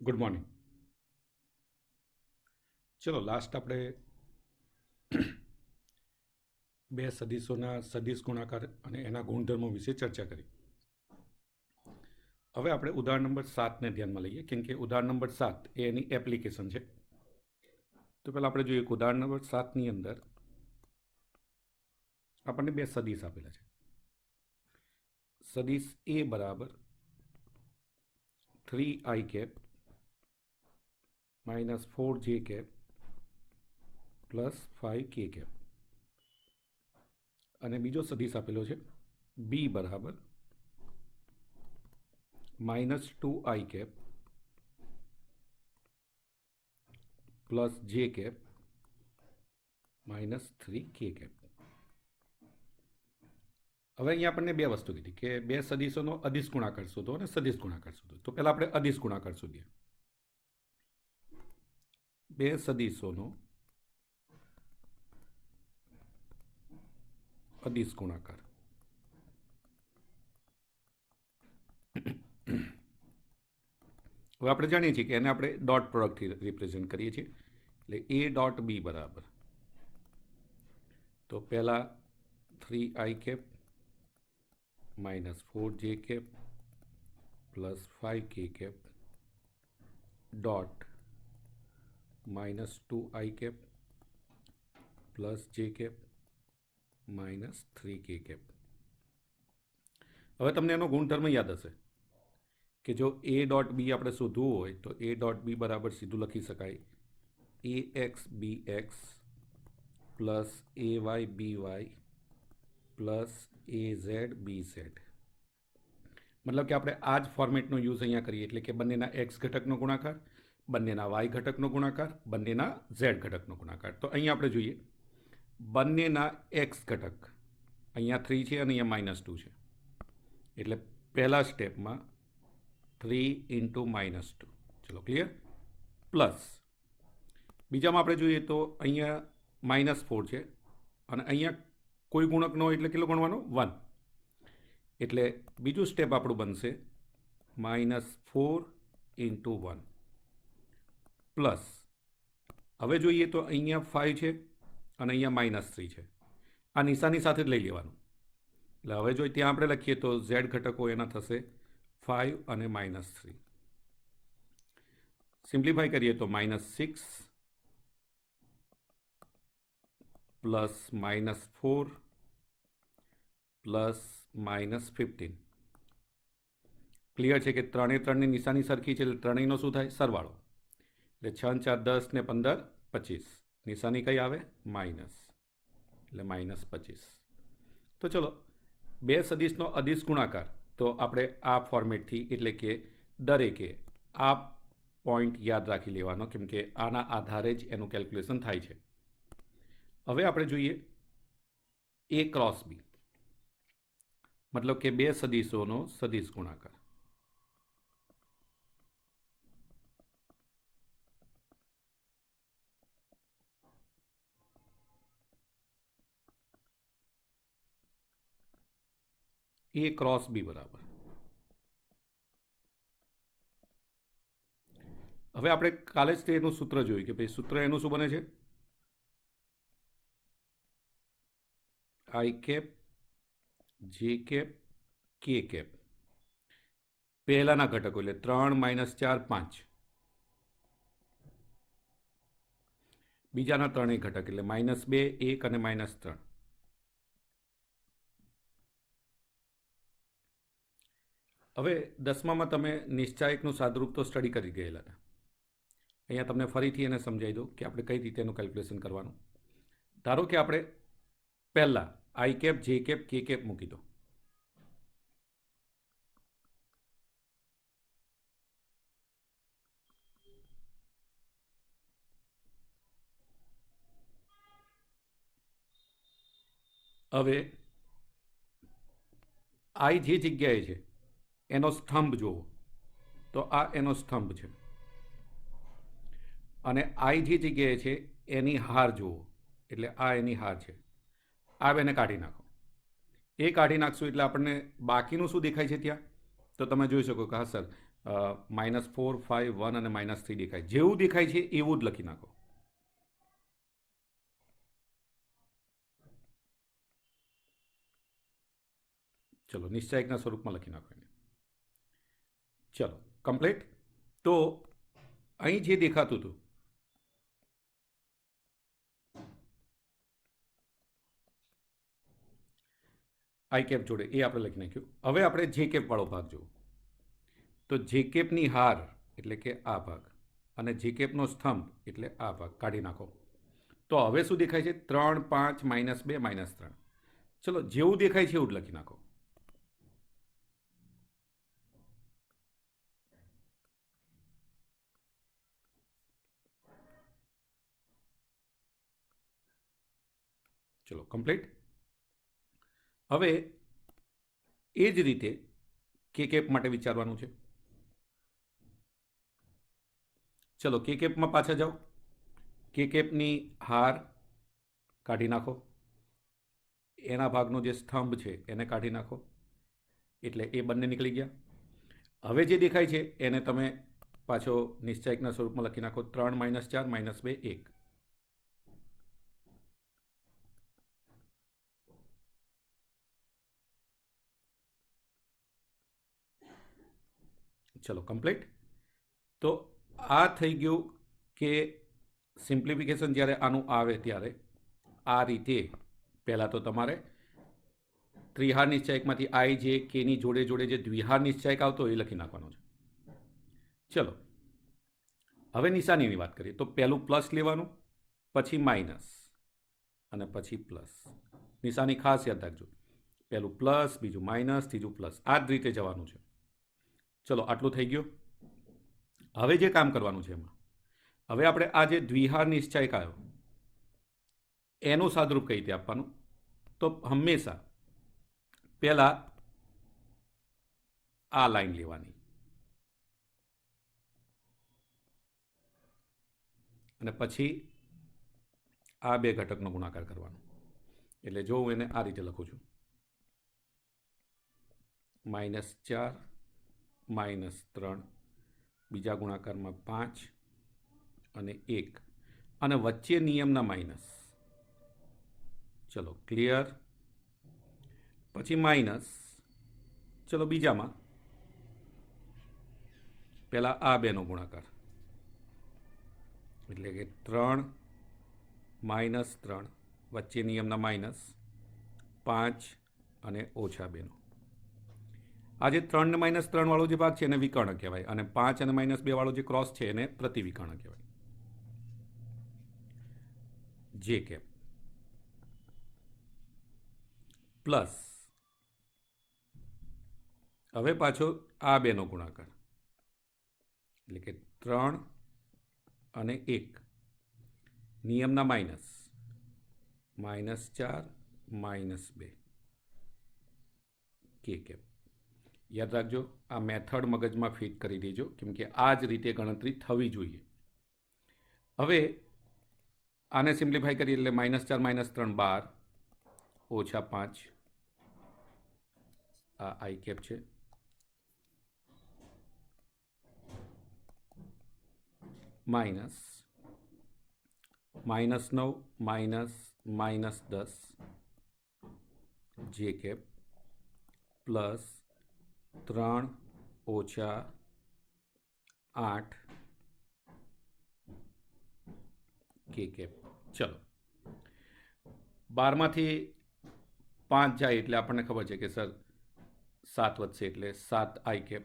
Good morning. ચલો last આપણે બે સદીશોના સદીશ ગુણાકાર અને એના ગુણધર્મો વિશે ચર્ચા કરી. હવે આપણે ઉદાહરણ નંબર 7ને ધ્યાનમાં લઈએ, કેમ કે ઉદાહરણ નંબર 7 એ એની એપ્લિકેશન છે. તો પહેલાં આપણે જોઈએ કે ઉદાહરણ નંબર 7ની અંદર આપણને બે સદીશ આપેલા છે. સદીશ એ બરાબર 3i cap minus 4j cap plus 5k cap, અને બીજો સદીશ આપેલો છે બી બરાબર -2i cap plus j cap -3k cap. હવે અહીંયા આપણને બે વસ્તુ કીધી કે બે સદીશોનો અદિશ ગુણાકાર શોધો અને સદિશ ગુણાકાર શોધો. તો પહેલાં આપણે અદિશ ગુણાકાર શોધીએ. બે સદીશોનો અદિશ ગુણાકાર. હવે આપણે જાણીએ છીએ કે એને આપણે ડોટ પ્રોડક્ટથી રિપ્રેઝેન્ટ કરીએ છીએ. એટલે એ ડોટ બી બરાબર, તો પહેલાં 3i cap -4j cap plus 5k cap dot -2i cap plus j cap -3k cap. હવે તમને એનો ગુણધર્મ યાદ હશે કે જો એ ડોટ બી આપણે શોધવું હોય તો એ ડોટ બી બરાબર સીધું લખી શકાય A X B X plus A Y B Y plus A Z B Z. મતલબ કે આપણે આ જ ફોર્મેટનો યુઝ અહીંયા કરીએ, એટલે કે બંનેના એક્સ ઘટકનો ગુણાકાર, બંનેના વાય ઘટકનો ગુણાકાર, બંનેના ઝેડ ઘટકનો ગુણાકાર. તો અહીંયા આપણે જોઈએ બંનેના એક્સ ઘટક અહીંયા 3 છે અને અહીંયા -2 છે, એટલે પહેલા સ્ટેપમાં 3 × -2. ચલો ક્લિયર. પ્લસ બીજામાં આપણે જોઈએ તો અહીંયા -4 છે અને અહીંયા કોઈ ગુણક ન હોય એટલે કેટલો ગણવાનો? 1. એટલે બીજું સ્ટેપ આપણું બનશે -4 × 1 પ્લસ, હવે જોઈએ તો અહીંયા 5 છે અને અહીંયા -3 છે. આ નિશાની સાથે જ લઈ લેવાનું. એટલે હવે જો ત્યાં આપણે લખીએ તો ઝેડ ઘટકો એના થશે 5 અને -3. સિમ્પ્લિફાઈ કરીએ તો -6 પ્લસ -4 પ્લસ -15. ક્લિયર છે કે ત્રણે ત્રણની નિશાની સરખી છે, એટલે ત્રણેયનો શું થાય? સરવાળો. એટલે 6 4 10 ને 15 25. નિશાની કઈ આવે? માઇનસ, એટલે -25. તો ચલો બે સદીશનો અદિશ ગુણાકાર તો આપણે આ ફોર્મેટથી, એટલે કે દરેકે આ પોઈન્ટ યાદ રાખી લેવાનો, કેમ કે આના આધારે જ એનું કેલ્ક્યુલેશન થાય છે. હવે આપણે જોઈએ એ ક્રોસ બી, મતલબ કે બે સદીશોનો સદિશ ગુણાકાર. એ ક્રોસ બી બરાબર, હવે આપણે કાલે જ એનું સૂત્ર જોયું કે ભાઈ સૂત્ર એનું શું બને છે? I cap j cap k cap, પહેલાના ઘટકો એટલે 3 - 4 5, બીજાના ત્રણેય ઘટક એટલે -2 1 અને -3. હવે 10મામાં તમે નિશ્ચાયકનું સાદરૂપ તો સ્ટડી કરી ગયેલા હતા. અહીંયા તમને ફરીથી એને સમજાવી દઉં કે આપણે કઈ રીતે એનું કેલ્ક્યુલેશન કરવાનું. ધારો કે આપણે પહેલાં i cap j cap k cap મૂકી દો. હવે આઈ જે જગ્યાએ છે એનો સ્તંભ જુઓ તો આ એનો સ્તંભ છે, અને આઈ જે જગ્યાએ છે એની હાર જુઓ એટલે આ એની હાર છે. આ બેને કાઢી નાખો. એ કાઢી નાખશું એટલે આપણને બાકીનું શું દેખાય છે ત્યાં? તો તમે જોઈ શકો કે હા સર, -4 5 1 અને -3 દેખાય. જેવું દેખાય છે એવું જ લખી નાખો. ચલો નિશ્ચાયકના સ્વરૂપમાં લખી નાખો એને. ચલો કમ્પ્લીટ. તો અહીં જે દેખાતું હતું આઈ કેપ જોડે એ આપણે લખી નાખ્યું. હવે આપણે જે કેપ વાળો ભાગ જોવો. તો જે કેપની હાર એટલે કે આ ભાગ અને જે કેપનો સ્તંભ એટલે આ ભાગ કાઢી નાખો. તો હવે શું દેખાય છે? 3 5 -2 -3. ચલો જેવું દેખાય છે એવું જ લખી નાખો. ચલો કમ્પ્લીટ. હવે એ જ રીતે કે કેપ માટે વિચારવાનું છે. ચલો કે કેપમાં પાછા જાઓ. કે કેપની હાર કાઢી નાખો. એના ભાગનો જે સ્તંભ છે એને કાઢી નાખો. એટલે એ બંને નીકળી ગયા. હવે જે દેખાય છે એને તમે પાછો નિશ્ચાયકના સ્વરૂપમાં લખી નાખો. 3 -4 -2 1. ચલો કમ્પ્લીટ. તો આ થઈ ગયું કે સિમ્પ્લિફિકેશન જ્યારે આનું આવે ત્યારે આ રીતે પહેલાં તો તમારે ત્રિહાર નિશ્ચાયકમાંથી આઈ જે કેની જોડે જોડે જે દ્વિહાર નિશ્ચાયક આવતો એ લખી નાખવાનો છે. ચલો હવે નિશાનીની વાત કરીએ. તો પહેલું પ્લસ લેવાનું, પછી માઇનસ અને પછી પ્લસ. નિશાની ખાસ યાદ રાખજો. પહેલું પ્લસ, બીજું માઇનસ, ત્રીજું પ્લસ. આ જ રીતે જવાનું છે. ચલો આટલું થઈ ગયું. હવે જે કામ કરવાનું છે એમાં હવે આપણે આ જે દ્વિહાર નિશ્ચાયક આવ્યો એનું સાદરૂપ કઈ રીતે આપવાનું? તો હંમેશા પહેલા આ લાઈન લેવાની અને પછી આ બે ઘટકનો ગુણાકાર કરવાનો. એટલે જો હું એને આ રીતે લખું છું, -4 -3, બીજા ગુણાકારમાં 5 અને 1 અને વચ્ચે નિયમના માઇનસ. ચલો ક્લિયર. પછી માઇનસ. ચલો બીજામાં પહેલાં આ બેનો ગુણાકાર એટલે કે 3 -3 વચ્ચે નિયમના માઇનસ 5 અને -2નો. આ જે 3 ને -3 વાળો જે ભાગ છે એને વિકર્ણ કહેવાય અને 5 અને -2 વાળો જે ક્રોસ છે એને પ્રતિવિકર્ણ કહેવાય. જે કેપ પ્લસ હવે પાછો આ બેનો ગુણાકાર એટલે કે 3 અને 1 નિયમના માઇનસ -4 -2 કે કેપ. યાદ રાખજો આ મેથડ મગજમાં ફિટ કરી દેજો કેમ કે આ જ રીતે ગણતરી થવી જોઈએ. હવે આને સિમ્પ્લિફાઈ કરીએ એટલે -4 -3 12 -5 આ આઈ કેપ છે માઇનસ -9 -10 જે કેપ પ્લસ 3 - 8 કે કેપ. ચલો 12માંથી 5 જાય એટલે આપણને ખબર છે કે સર 7 વધશે એટલે 7 આઈ કેપ.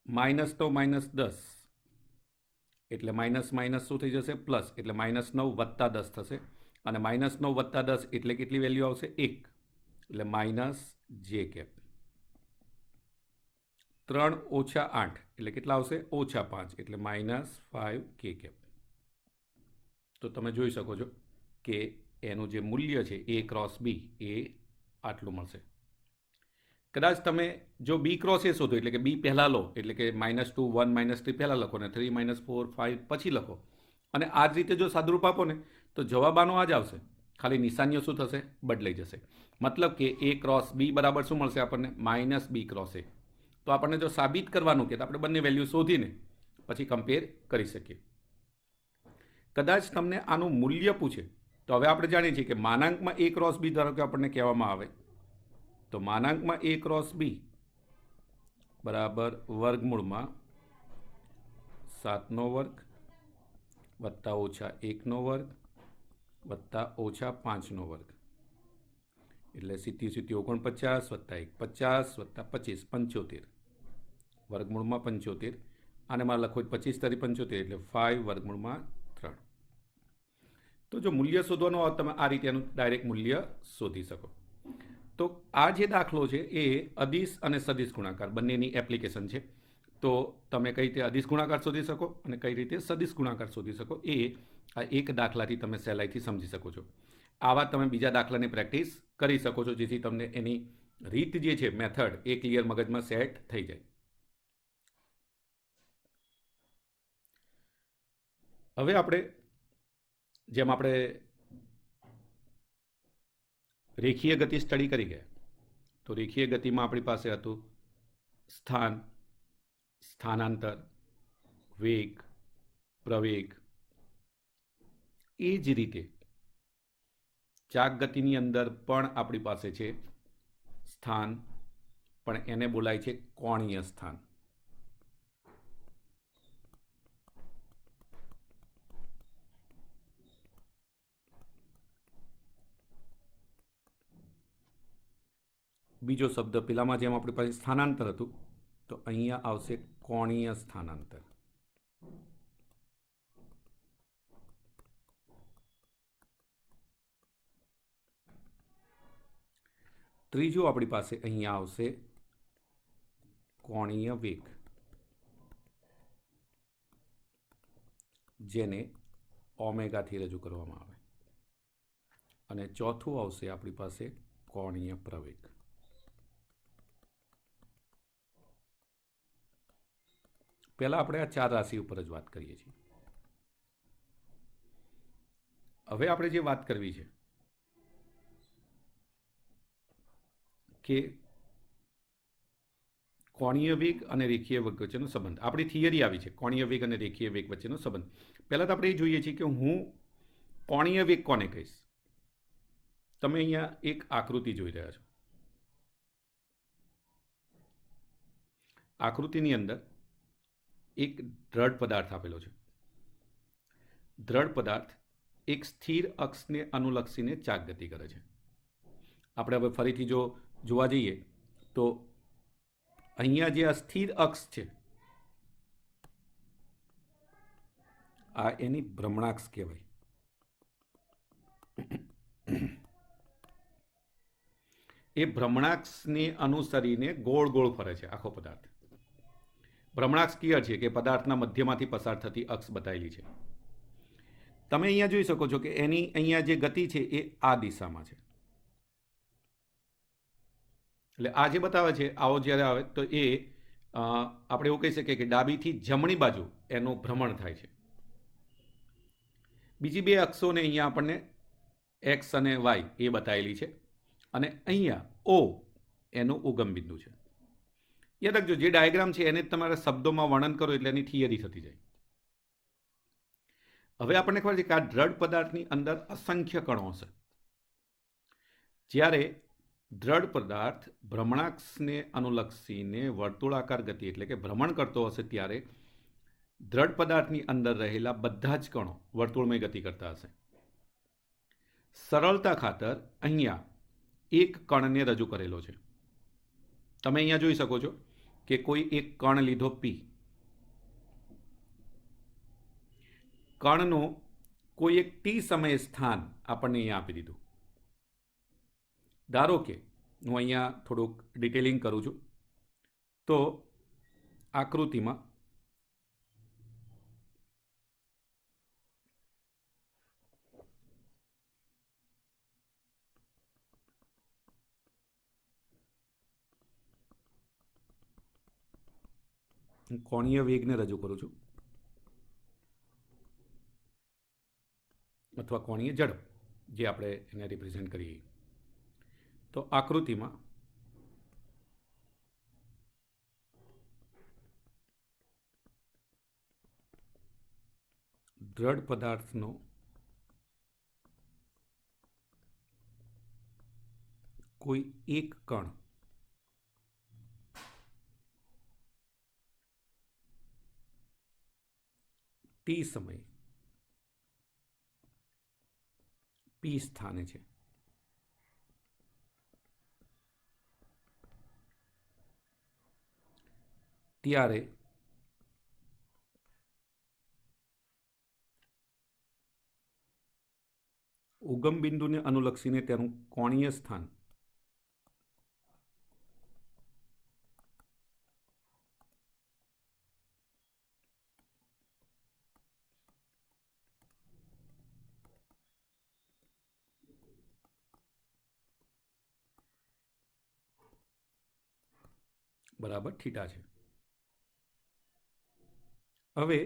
-10 એટલે માઇનસ શું થઈ જશે? પ્લસ એટલે -9 + 10 થશે અને -9 + 10 એટલે કેટલી વેલ્યુ આવશે? 1 એટલે માઇનસ જે કેપ. 3 - 8 એટલે કેટલા આવશે? -5 એટલે -5 કે કેપ. તો તમે જોઈ શકો છો કે એનું જે મૂલ્ય છે A × B એ આટલું મળશે. કદાચ તમે જો B × A શોધો એટલે કે B પહેલાં લો એટલે કે -2 1 -3 પહેલાં લખો ને 3 -4 5 પછી લખો અને આ જ રીતે જો સાદુરૂપ આપો ને તો જવાબ આનો આ જ આવશે. खाली निशानीओ शुं थशे बदलाई जशे। मतलब कि ए क्रॉस बी बराबर शुं मळशे आपणने माइनस बी क्रॉस ए। तो आपणे जो साबित करवानुं के आपणे बंने वेल्यू शोधीने पछी कम्पेर करी शकीए। कदाच तमने आनुं मूल्य पूछे तो हवे आपणे जाणीए छीए के मानांकमां ए क्रॉस बी धारो के आपणने कहेवामां आवे तो मानांकमां ए क्रॉस बी बराबर वर्गमूळमां 7 નો વર્ગ વત્તા ઓછા 1 નો વર્ગ વત્તા ઓછા 5 નો વર્ગ એટલે 70 49 વત્તા 1 50 વત્તા 25 75 વર્ગમૂળમાં 75 આને મારે લખવું 25 તારી 75 એટલે 5 વર્ગમૂળમાં 3। તો જો મૂલ્ય શોધવાનું હોય તમે આ રીતે એનું ડાયરેક્ટ મૂલ્ય શોધી શકો। તો આ જે દાખલો છે એ અદિશ અને સદિશ ગુણાકાર બંનેની એપ્લિકેશન છે। તો તમે કઈ રીતે અદિશ ગુણાકાર શોધી શકો અને કઈ રીતે સદિશ ગુણાકાર શોધી શકો એ આ એક દાખલાથી તમે સહેલાઈથી સમજી શકો છો। આવા તમે બીજા દાખલાની પ્રેક્ટિસ કરી શકો છો જેથી તમને એની રીત જે છે મેથડ એ ક્લિયર મગજમાં સેટ થઈ જાય। હવે આપણે જેમ આપણે રેખીય ગતિ સ્ટડી કરી ગયા તો રેખીય ગતિમાં આપણી પાસે હતું સ્થાન, સ્થાનાંતર, વેગ, પ્રવેગ। એ જ રીતે ચાક ગતિની અંદર પણ આપણી પાસે છે સ્થાન, પણ એને બોલાય છે કોણીય સ્થાન। બીજો શબ્દ પેલામાં જેમ આપણી પાસે સ્થાનાંતર હતું તો અહીંયા આવશે કોણીય સ્થાનાંતર। ત્રીજું આપણી પાસે અહીંયા આવશે કોણીય વેગ જેને ઓમેગાથી રજૂ કરવામાં આવે અને ચોથું આવશે આપણી પાસે કોણીય પ્રવેગ। પહેલા આપણે આ ચાર રાશિ ઉપર જ વાત કરીએ છીએ। હવે આપણે જે વાત કરવી છે કે કોણીય વેગ અને રેખીય વેગ વચ્ચેનો સંબંધ। આપણી થિયરી આવી છે કોણીય વેગ અને રેખીય વેગ વચ્ચેનો સંબંધ। પહેલા તો આપણે એ જોઈએ છીએ કે હું કોણીય વેગ કોને કહીશ। તમે અહીંયા એક આકૃતિ જોઈ રહ્યા છો। આકૃતિની અંદર એક દ્રઢ પદાર્થ આપેલો છે। દ્રઢ પદાર્થ એક સ્થિર અક્ષને અનુલક્ષીને ચાક ગતિ કરે છે। આપણે હવે ફરીથી જો જોવા જઈએ તો અહીંયા જે આ સ્થિર અક્ષ છે આ એની ભ્રમણાક્ષ કહેવાય। એ ભ્રમણાક્ષને અનુસરીને ગોળ ગોળ ફરે છે આખો પદાર્થ। ભ્રમણાક્ષ ક્લિયર છે કે પદાર્થના મધ્યમાંથી પસાર થતી અક્ષ બતાવેલી છે। તમે અહીંયા જોઈ શકો છો કે એની અહીંયા જે ગતિ છે એ આ દિશામાં છે। એટલે આ જે બતાવે છે આવો જ્યારે આવે તો એ આપણે એવું કહી શકીએ કે ડાબીથી જમણી બાજુ એનું ભ્રમણ થાય છે। બીજી બે અક્ષોને અહીંયા આપણને એક્સ અને વાય એ બતાવેલી છે અને અહીંયા ઓ એનું ઉગમ બિંદુ છે। યાદ રાખજો જે ડાયાગ્રામ છે એને તમારે શબ્દોમાં વર્ણન કરો એટલે એની થિયરી થતી જાય। હવે આપણને ખબર છે કે આ દ્રઢ પદાર્થની અંદર અસંખ્ય કણો હશે। જ્યારે દ્રઢ પદાર્થ ભ્રમણાક્ષને અનુલક્ષીને વર્તુળાકાર ગતિ એટલે કે ભ્રમણ કરતો હશે ત્યારે દ્રઢ પદાર્થની અંદર રહેલા બધા જ કણો વર્તુળમય ગતિ કરતા હશે। સરળતા ખાતર અહીંયા એક કણને રજૂ કરેલો છે। તમે અહીંયા જોઈ શકો છો કે કોઈ એક કણ લીધો પી, કણનું કોઈ એક ટી સમયે સ્થાન આપણને અહીંયા આપી દીધું। ધારો કે હું અહીંયા થોડુંક ડિટેલિંગ કરું છું તો આકૃતિમાં કોણીય વેગને રજૂ કરું છું અથવા કોણીય ઝડપ। જે આપણે એને રિપ્રેઝેન્ટ કરીએ. તો આકૃતિમાં દ્રઢ પદાર્થનો કોઈ એક કણ ટી સમય પી સ્થાને છે, ત્યારે ઉગમ બિંદુને અનુલક્ષીને તેનું કોણીય સ્થાન બરાબર થીટા છે. હવે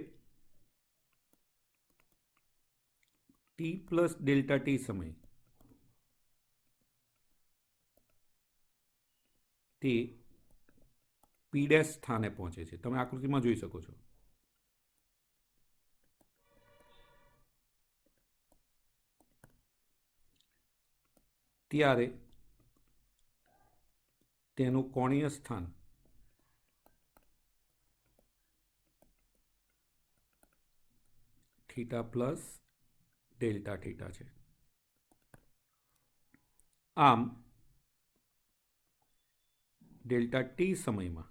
ટી પ્લસ ડેલ્ટા ટી સમય તે પી ડેશ સ્થાને પહોંચે છે. તમે આકૃતિમાં જોઈ શકો છો. ત્યારે તેનું કોણીય સ્થાન થીટા પ્લસ ડેલ્ટા થીટા છે. આમ ડેલ્ટા ટી સમયમાં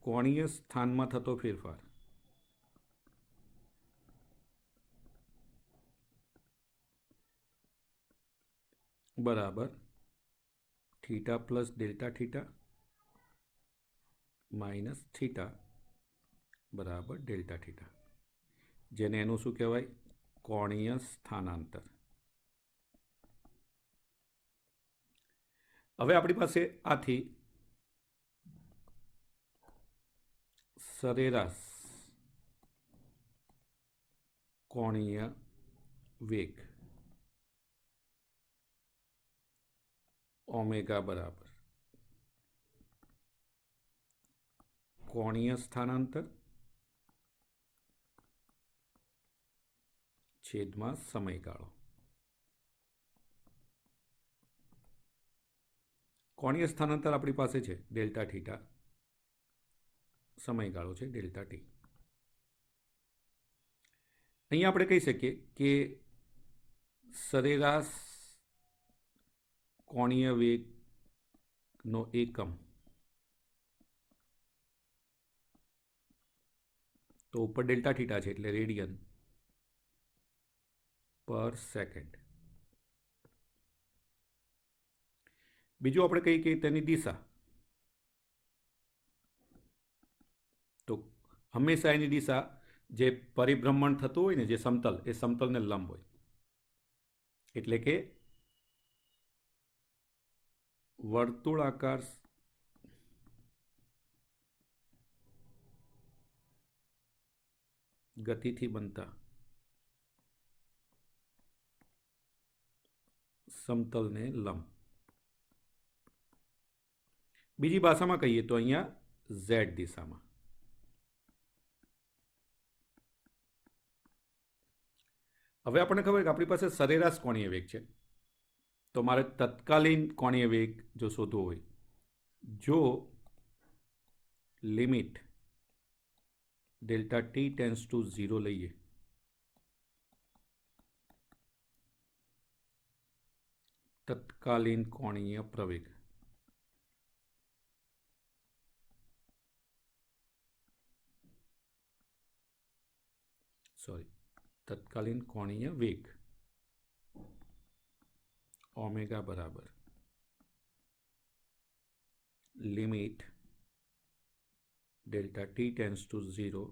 કોણીય સ્થાનમાં થતો ફેરફાર બરાબર theta plus delta theta minus theta બરાબર ડેલ્ટા થીટા, જેને એનું શું કહેવાય? કોણીય સ્થાનાંતર. હવે આપણી પાસે આથી સરેરાશ કોણીય વેગ ઓમેગા બરાબર કોણીય સ્થાનાંતર છેદમાં સમયગાળો. કોણીય સ્થાનાંતર આપણી પાસે છે ડેલ્ટા થીટા, સમયગાળો છે ડેલ્ટા ટી. અહીંયા આપણે કહી શકીએ કે સરેરાશ કોણીય વેગનો એકમ તો ઉપર ડેલ્ટા થીટા છે એટલે રેડિયન પર સેકન્ડ. બીજું આપણે કહીએ કે તેની દિશા, તો હંમેશા એની દિશા જે પરિભ્રમણ થતું હોય ને જે સમતલ, એ સમતલને લંબ હોય. એટલે કે વર્તુળાકાર ગતિથી બનતા સમતલને લંબ. બીજી ભાષામાં કહીએ તો અહીંયા ઝેડ દિશામાં. હવે આપણને ખબર કે આપણી પાસે સરેરાશ કોણીય વેગ છે, તો મારે તત્કાલીન કોણીય વેગ જો શોધવો હોય, જો limit delta T tends to 0 લઈએ તત્કાલીન કોણીય પ્રવેગ તત્કાલીન કોણીય વેગ ઓમેગા બરાબર limit delta T tends to 0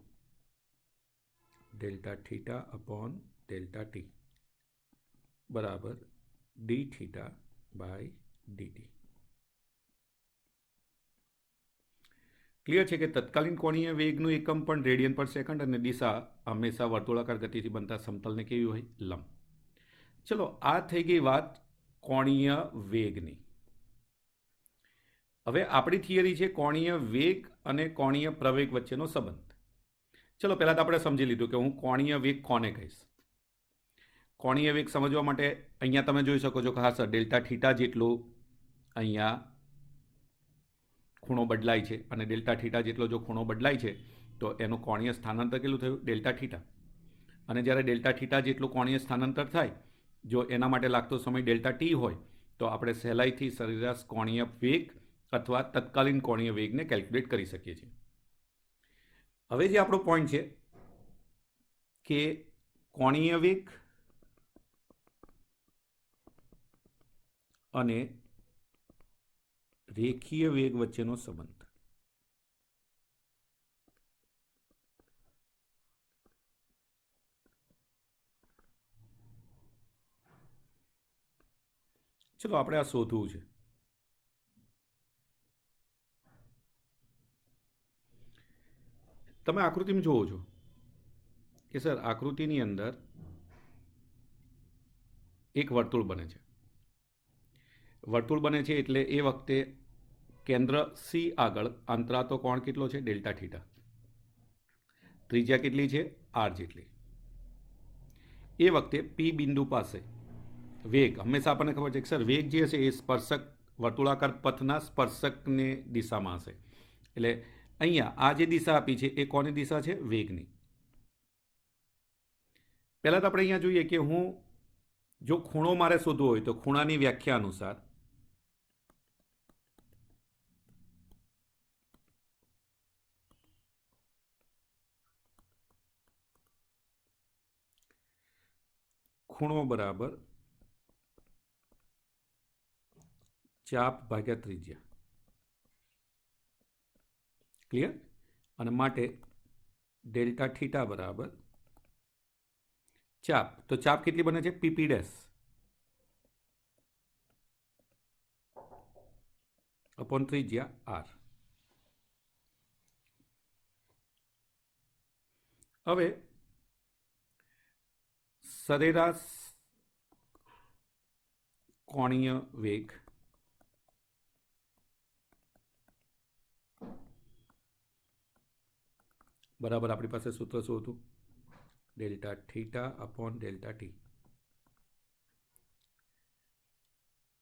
delta theta upon delta T બરાબર D theta by DT. Clear છે કે તત્કાલીન કોણીય વેગનું એકમ પણ રેડિયન પર સેકન્ડ અને દિશા હંમેશા વર્તુળાકાર ગતિથી બનતા સમતલને કેવી હોય? લંબ. ચલો, આ થઈ ગઈ વાત કોણીય વેગની. હવે આપણી થિયરી છે કોણીય વેગ અને કોણીય પ્રવેગ વચ્ચેનો સંબંધ. ચલો, પહેલાં તો આપણે સમજી લીધું કે હું કોણીય વેગ કોને કહીશ. કોણીય વેગ સમજવા માટે અહીંયા તમે જોઈ શકો છો કે હા સર, ડેલ્ટા થીટા જેટલું અહીંયા ખૂણો બદલાય છે અને ડેલ્ટા થીટા જેટલો જો ખૂણો બદલાય છે તો એનું કોણીય સ્થાનાંતર કેટલું થયું? Delta theta. અને જ્યારે ડેલ્ટા થીટા જેટલું કોણીય સ્થાનાંતર થાય, જો એના માટે લાગતો સમય ડેલ્ટા ટી હોય તો આપણે સહેલાઈથી સરેરાશ કોણીય વેગ અથવા તત્કાલીન કોણીય વેગને કેલ્ક્યુલેટ કરી શકીએ છીએ. હવે જે આપણો પોઈન્ટ છે કે કોણીય વેગ અને રેખીય વેગ વચ્ચેનો સંબંધ. ચલો, આપણે આ શોધવું છે. તમે આકૃતિમાં જોવો છો કે સર, આકૃતિની અંદર એક વર્તુળ બને છે. વર્તુળ બને છે એટલે એ વખતે કેન્દ્ર સી આગળ અંતરાતો કોણ કેટલો છે? Delta theta. ત્રિજ્યા કેટલી છે? આર જેટલી. એ વખતે પી બિંદુ પાસે વેગ, હંમેશા આપણને ખબર છે કે સર વેગ જે હશે એ સ્પર્શક વર્તુળાકાર પથના સ્પર્શકને દિશામાં હશે. એટલે અહીંયા આ જે દિશા આપી છે એ કોની દિશા છે? વેગની. પહેલાં તો આપણે અહીંયા જોઈએ કે હું જો ખૂણો મારે શોધવો હોય તો ખૂણાની વ્યાખ્યા અનુસાર ખૂણો બરાબર ચાપ ભાગ્યા ત્રિજ્યા. ક્લિયર? અને માટે ડેલ્ટા થીટા બરાબર ચાપ. તો ચાપ કેટલી બને છે? પીપી ડેશ અપોન ત્રિજ્યા આર. હવે સરેરાશ કોણીય વેગ બરાબર આપણી પાસે સૂત્ર શું હતું? Delta theta upon delta T.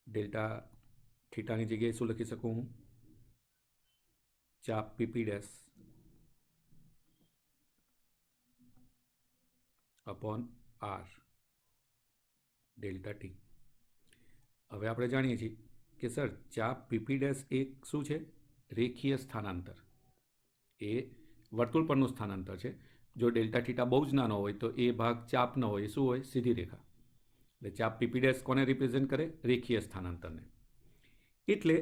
Delta થીટાની જગ્યાએ શું લખી શકું હું? ચાપ PP dash upon R delta T. હવે આપણે જાણીએ છીએ કે સર ચાપ પીપી ડેશ એક શું છે? રેખીય સ્થાનાંતર. એ વર્તુળ પરનું સ્થાનાંતર છે. જો ડેલ્ટા થીટા બહુ જ નાનો હોય તો એ ભાગ ચાપ ન હોય, એ શું હોય? સીધી રેખા. એટલે ચાપ પીપી ડેશ કોને રિપ્રેઝેન્ટ કરે? રેખીય સ્થાનાંતરને. એટલે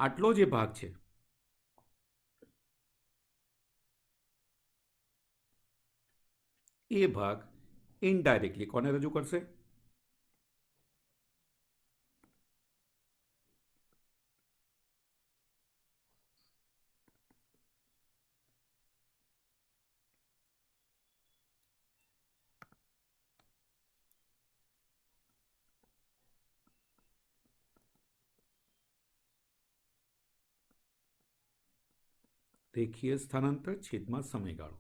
આટલો જે ભાગ છે એ ભાગ ઇનડાયરેક્ટલી કોને રજૂ કરશે? રેખીય સ્થાનાંતર છેદમાં સમયગાળો.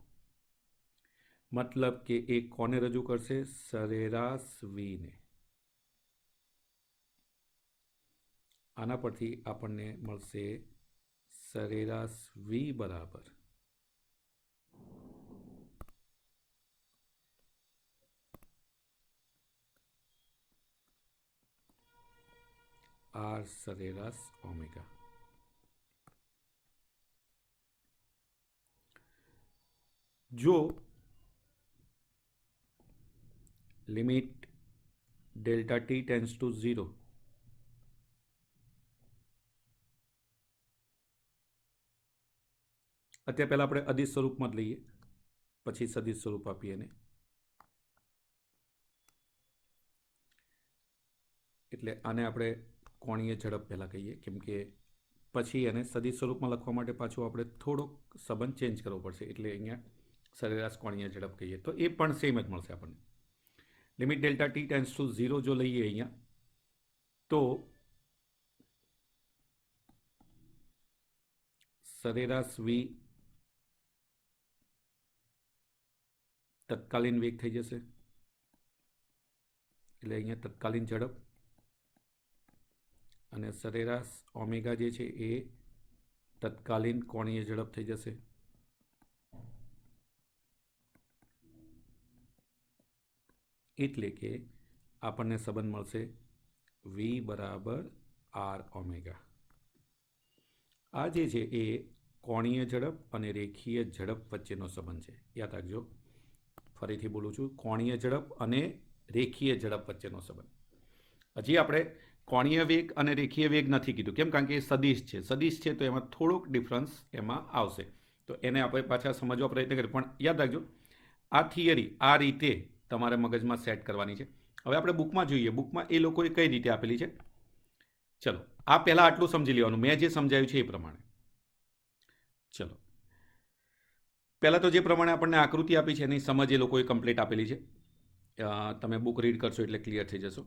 મતલબ કે એ કોને રજૂ કરશે? સરેરાશ વીને. આના પરથી આપણને મળશે સરેરાશ વી બરાબર આર સરેરાશ ઓમેગા. જો limit delta T tends to 0 અત્યારે પહેલાં આપણે અદિશ સ્વરૂપમાં જ લઈએ, પછી સદિશ સ્વરૂપ આપીએ એને. એટલે આને આપણે કોણીય ઝડપ પહેલાં કહીએ, કેમ કે પછી એને સદિશ સ્વરૂપમાં લખવા માટે પાછું આપણે થોડોક સંબંધ ચેન્જ કરવો પડશે, એટલે અહીંયા સરેરાશ કોણીય ઝડપ કહીએ તો એ પણ સેમ જ મળશે આપણને. Limit delta T tends to 0 જો લઈએ અહીંયા તો સરેરાશ વી તત્કાલીન વેગ થઈ જશે, એટલે અહીંયા તત્કાલીન ઝડપ, અને સરેરાશ ઓમેગા જે છે એ તત્કાલીન કોણીય ઝડપ થઈ જશે. એટલે કે આપણને સંબંધ મળશે વી બરાબર આર ઓમેગા. આ જે છે એ કોણીય ઝડપ અને રેખીય ઝડપ વચ્ચેનો સંબંધ છે. યાદ રાખજો, ફરીથી બોલું છું, કોણીય ઝડપ અને રેખીય ઝડપ વચ્ચેનો સંબંધ. હજી આપણે કોણીય વેગ અને રેખીય વેગ નથી કીધું, કેમ? કારણ કે એ સદિશ છે. સદિશ છે તો એમાં થોડોક ડિફરન્સ એમાં આવશે, તો એને આપણે પાછા સમજવા પ્રયત્ન કરીએ. પણ યાદ રાખજો, આ થિયરી આ રીતે તમારે મગજમાં સેટ કરવાની છે. હવે આપણે બુકમાં જોઈએ, બુકમાં એ લોકોએ કઈ રીતે આપેલી છે. ચલો, આ પહેલાં આટલું સમજી લેવાનું, મેં જે સમજાવ્યું છે એ પ્રમાણે. ચલો, પહેલાં તો જે પ્રમાણે આપણને આકૃતિ આપી છે એની સમજ એ લોકોએ કમ્પ્લીટ આપેલી છે. તમે બુક રીડ કરશો એટલે ક્લિયર થઈ જશો.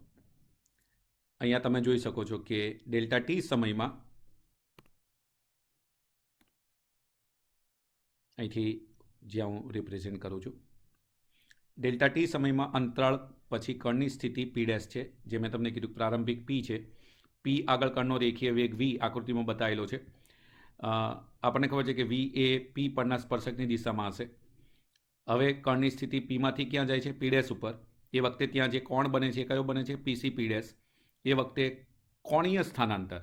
અહીંયા તમે જોઈ શકો છો કે ડેલ્ટા ટી સમયમાં અહીંથી જ્યાં હું રિપ્રેઝેન્ટ કરું છું, ડેલ્ટા ટી સમયમાં અંતરાળ પછી કણની સ્થિતિ પી ડેશ છે, જે મેં તમને કીધું પ્રારંભિક પી છે. પી આગળ કણનો રેખીય વેગ વી આકૃતિમાં બતાવેલો છે. આપણને ખબર છે કે વી એ પી પરના સ્પર્શકની દિશામાં હશે. હવે કણની સ્થિતિ પીમાંથી ક્યાં જાય છે? પી ડેશ ઉપર. એ વખતે ત્યાં જે કોણ બને છે કયો બને છે? પીસી પી ડેશ. એ વખતે કોણીય સ્થાનાંતર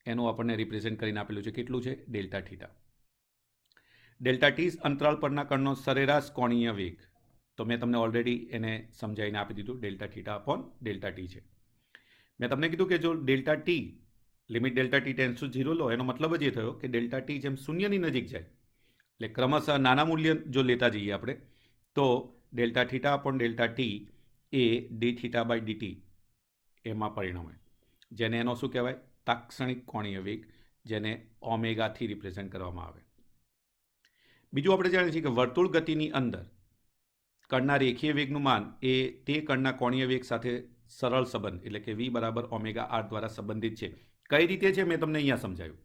એનું આપણને રિપ્રેઝેન્ટ કરીને આપેલું છે. કેટલું છે? Delta theta. ડેલ્ટા ટી અંતરાળ પરના કણનો સરેરાશ કોણીય વેગ, તો મેં તમને ઓલરેડી એને સમજાવીને આપી દીધું, delta theta upon delta T છે. મેં તમને કીધું કે જો delta T limit delta T tends to 0 લો, એનો મતલબ જ એ થયો કે ડેલ્ટા ટી જેમ શૂન્યની નજીક જાય, એટલે ક્રમશઃ નાના મૂલ્ય જો લેતા જઈએ આપણે, તો delta theta upon delta t એ ડી થીટા બાય ડીટી એમાં પરિણમે, જેને એનો શું કહેવાય? તાક્ષણિક કોણીય વેગ, જેને ઓમેગાથી રિપ્રેઝેન્ટ કરવામાં આવે. બીજું આપણે જાણીએ છીએ કે વર્તુળ ગતિની અંદર કણના રેખીય વેગનું માન એ તે કણના કોણીય વેગ સાથે સરળ સંબંધ, એટલે કે વી બરાબર ઓમેગા આર દ્વારા સંબંધિત છે. કઈ રીતે છે મેં તમને અહીંયા સમજાવ્યું.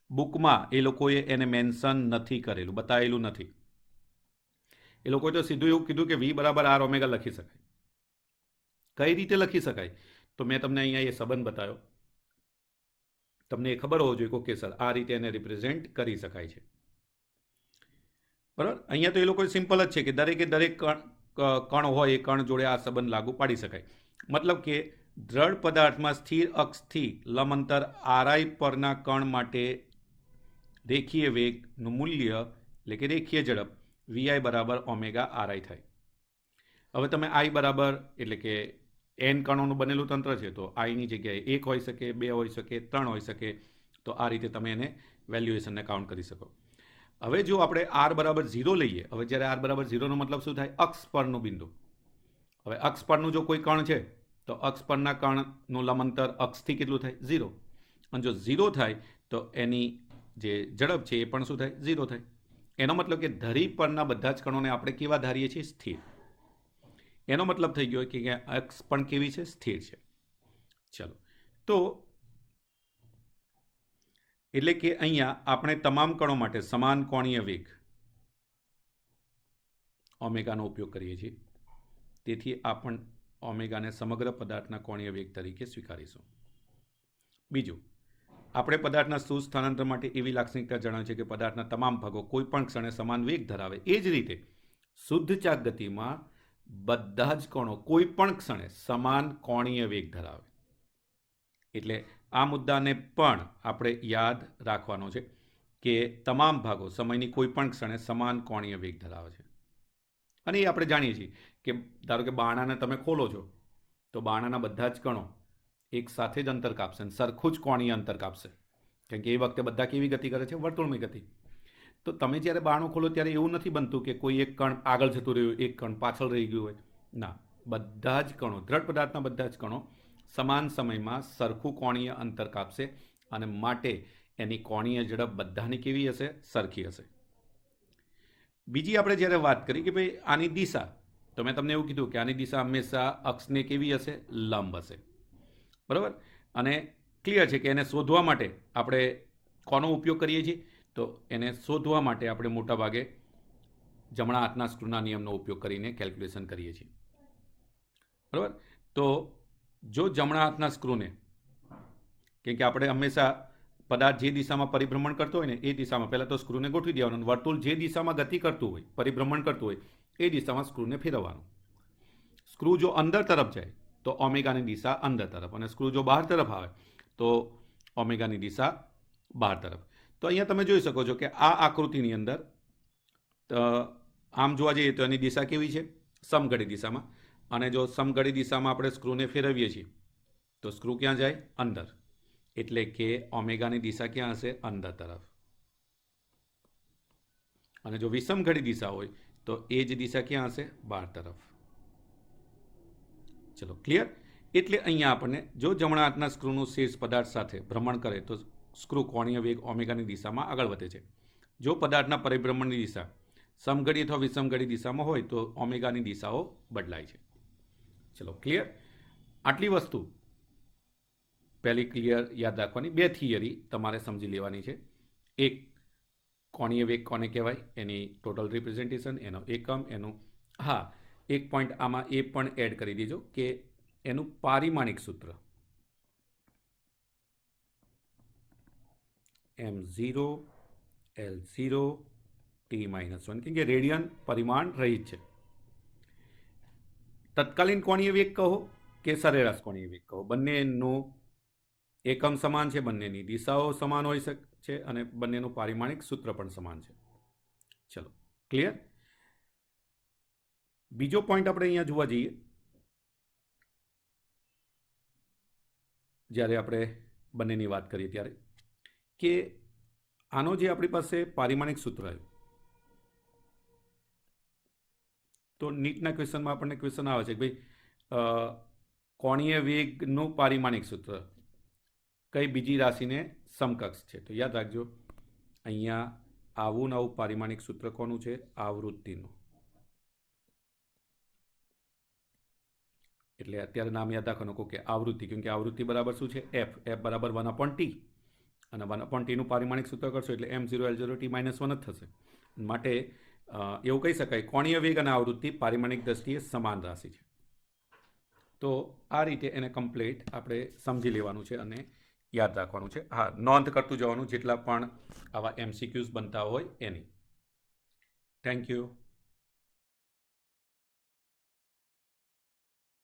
બુકમાં એ લોકોએ એને મેન્શન નથી કરેલું, બતાવેલું નથી. એ લોકોએ તો સીધું એવું કીધું કે વી બરાબર આર ઓમેગા લખી શકાય. કઈ રીતે લખી શકાય? તો મેં તમને અહીંયા એ સંબંધ બતાવ્યો. તમને એ ખબર હોવો જોઈએ કે સર આ રીતે એને રિપ્રેઝેન્ટ કરી શકાય છે. બરાબર? અહીંયા તો એ લોકો સિમ્પલ જ છે કે દરેકે દરેક કણ હોય એ કણ જોડે આ સંબંધ લાગુ પાડી શકાય. મતલબ કે દ્રઢ પદાર્થમાં સ્થિર અક્ષથી લંબ અંતર આરઆઈ પરના કણ માટે રેખીય વેગનું મૂલ્ય, એટલે કે રેખીય ઝડપ વીઆઈ બરાબર ઓમેગા આરઆઈ થાય. હવે તમે આઈ બરાબર, એટલે કે એન કણોનું બનેલું તંત્ર છે, તો આઈની જગ્યાએ 1 હોઈ શકે, 2 હોઈ શકે, 3 હોઈ શકે. તો આ રીતે તમે એને વેલ્યુએશનને કાઉન્ટ કરી શકો. હવે જો આપણે આર બરાબર 0 લઈએ, હવે જ્યારે આર બરાબર 0નો મતલબ શું થાય? અક્ષ પરનું બિંદુ. હવે અક્ષ પરનું જો કોઈ કણ છે તો અક્ષ પરના કણનું લંબ અંતર અક્ષથી કેટલું થાય? 0. અને જો 0 થાય તો એની જે ઝડપ છે એ પણ શું થાય? 0 થાય. એનો મતલબ કે ધરી પરના બધા જ કણોને આપણે કેવા ધારીએ છીએ? સ્થિર. એનો મતલબ થઈ ગયો કે અક્ષ પણ કેવી છે? સ્થિર છે. ચલો, તો એટલે કે અહીંયા આપણે તમામ કણો માટે સમાન કોણીય વેગ ઓમેગાનો ઉપયોગ કરીએ છીએ. તેથી આપણે ઓમેગાને સમગ્ર પદાર્થના કોણીય વેગ તરીકે સ્વીકારીશું. બીજું, આપણે પદાર્થના સ્થૂળ સ્થાનાંતર માટે એવી લાક્ષણિકતા જણાવી છે કે પદાર્થના તમામ ભાગો કોઈ પણ ક્ષણે સમાન વેગ ધરાવે. એ જ રીતે શુદ્ધ ચાક ગતિમાં બધા જ કણો કોઈ પણ ક્ષણે સમાન કોણીય વેગ ધરાવે. એટલે આ મુદ્દાને પણ આપણે યાદ રાખવાનો છે કે તમામ ભાગો સમયની કોઈ પણ ક્ષણે સમાન કોણીય વેગ ધરાવે છે. અને એ આપણે જાણીએ છીએ કે ધારો કે બારણાને તમે ખોલો છો તો બારણાના બધા જ કણો એક સાથે જ અંતર કાપશે અને સરખું જ કોણીય અંતર કાપશે, કારણ કે એ વખતે બધા કેવી ગતિ કરે છે? વર્તુળની ગતિ. તો તમે જ્યારે બારણું ખોલો ત્યારે એવું નથી બનતું કે કોઈ એક કણ આગળ જતું રહ્યું, એક કણ પાછળ રહી ગયું હોય. ના, બધા જ કણો, દ્રઢ પદાર્થના બધા જ કણો સમાન સમયમાં સરખું કોણીય અંતર કાપશે, અને માટે એની કોણીય ઝડપ બધાની કેવી હશે? સરખી હશે. બીજી આપણે જ્યારે વાત કરી કે ભાઈ આની દિશા, તો મેં તમને એવું કીધું કે આની દિશા હંમેશા અક્ષને કેવી હશે? લંબ હશે. બરાબર. અને ક્લિયર છે કે એને શોધવા માટે આપણે કોનો ઉપયોગ કરીએ છીએ? તો એને શોધવા માટે આપણે મોટાભાગે જમણા હાથના સ્ક્રૂના નિયમનો ઉપયોગ કરીને કેલ્ક્યુલેશન કરીએ છીએ. બરાબર. તો જો જમણા હાથના સ્ક્રૂને, કેમ કે આપણે હંમેશા પદાર્થ જે દિશામાં પરિભ્રમણ કરતો હોય ને એ દિશામાં પહેલાં તો સ્ક્રૂને ગોઠવી દેવાનું. વર્તુળ જે દિશામાં ગતિ કરતું હોય, પરિભ્રમણ કરતું હોય, એ દિશામાં સ્ક્રૂને ફેરવવાનું. સ્ક્રૂ જો અંદર તરફ જાય તો ઓમેગાની દિશા અંદર તરફ, અને સ્ક્રૂ જો બહાર તરફ આવે તો ઓમેગાની દિશા બહાર તરફ. તો અહીંયા તમે જોઈ શકો છો કે આ આકૃતિની અંદર આમ જોવા જઈએ તો એની દિશા કેવી છે? સમઘડી દિશામાં. અને જો સમઘડી દિશામાં આપણે સ્ક્રૂને ફેરવીએ છીએ તો સ્ક્રૂ ક્યાં જાય? અંદર. એટલે કે ઓમેગાની દિશા ક્યાં હશે? અંદર તરફ. અને જો વિષમઘડી દિશા હોય તો એ જ દિશા ક્યાં હશે? બહાર તરફ. ચલો, ક્લિયર? એટલે અહીંયા આપણને જો જમણા હાથના સ્ક્રૂનું શીર્ષ પદાર્થ સાથે ભ્રમણ કરે તો સ્ક્રૂ કોણીય વેગ ઓમેગાની દિશામાં આગળ વધે છે. જો પદાર્થના પરિભ્રમણની દિશા સમઘડી અથવા વિષમઘડી દિશામાં હોય તો ઓમેગાની દિશાઓ બદલાય છે. ચલો, ક્લિયર? આટલી વસ્તુ પહેલી ક્લિયર યાદ રાખવાની. બે થિયરી તમારે સમજી લેવાની છે. એક, કોણીય વેગ કોને કહેવાય? એની ટોટલ રિપ્રેઝન્ટેશન, એનો એકમ, એનું એક પોઈન્ટ આમાં એ પણ એડ કરી દેજો કે એનું પારિમાણિક સૂત્ર m0 L0 T-1, કેમ કે રેડિયન પરિમાણ રહિત છે. તત્કાલીન કોણીય વેગ કહો કે સરેરાશ કોણીય વેગ કહો, બંનેનું એકમ સમાન છે, બંનેની દિશાઓ સમાન હોઈ શકે છે અને બંનેનું પારિમાણિક સૂત્ર પણ સમાન છે. ચલો, ક્લિયર? બીજો પોઈન્ટ આપણે અહીંયા જોવા જઈએ, જ્યારે આપણે બંનેની વાત કરીએ ત્યારે, કે આનો જે આપણી પાસે પારિમાણિક સૂત્ર આવ્યું, તો નીટના ક્વેશ્ચનમાં આપણને ક્વેશ્ચન આવે છે કે ભાઈ કોણીય વેગનું પારિમાણિક સૂત્ર કઈ બીજી રાશિને સમકક્ષ છે? તો યાદ રાખજો, અહીંયા આવું નવું પારિમાણિક સૂત્ર કોનું છે? આવૃત્તિનું. એટલે અત્યારે નામ યાદ રાખવાનું કે આવૃત્તિ, કેમ કે આવૃત્તિ બરાબર શું છે? એફ. એફ બરાબર 1/t, અને 1/t નું પારિમાણિક સૂત્ર કરશો એટલે m0 L0 T-1 જ થશે. માટે એવું કહી શકાય કોણીય વેગ અને આવૃત્તિ પારિમાણિક દ્રષ્ટિએ સમાન રાશિ છે. તો આ રીતે એને કમ્પ્લીટ આપણે સમજી લેવાનું છે અને યાદ રાખવાનું છે. નોંધ કરતું જવાનું જેટલા પણ આવા MCQs બનતા હોય એની. Thank you.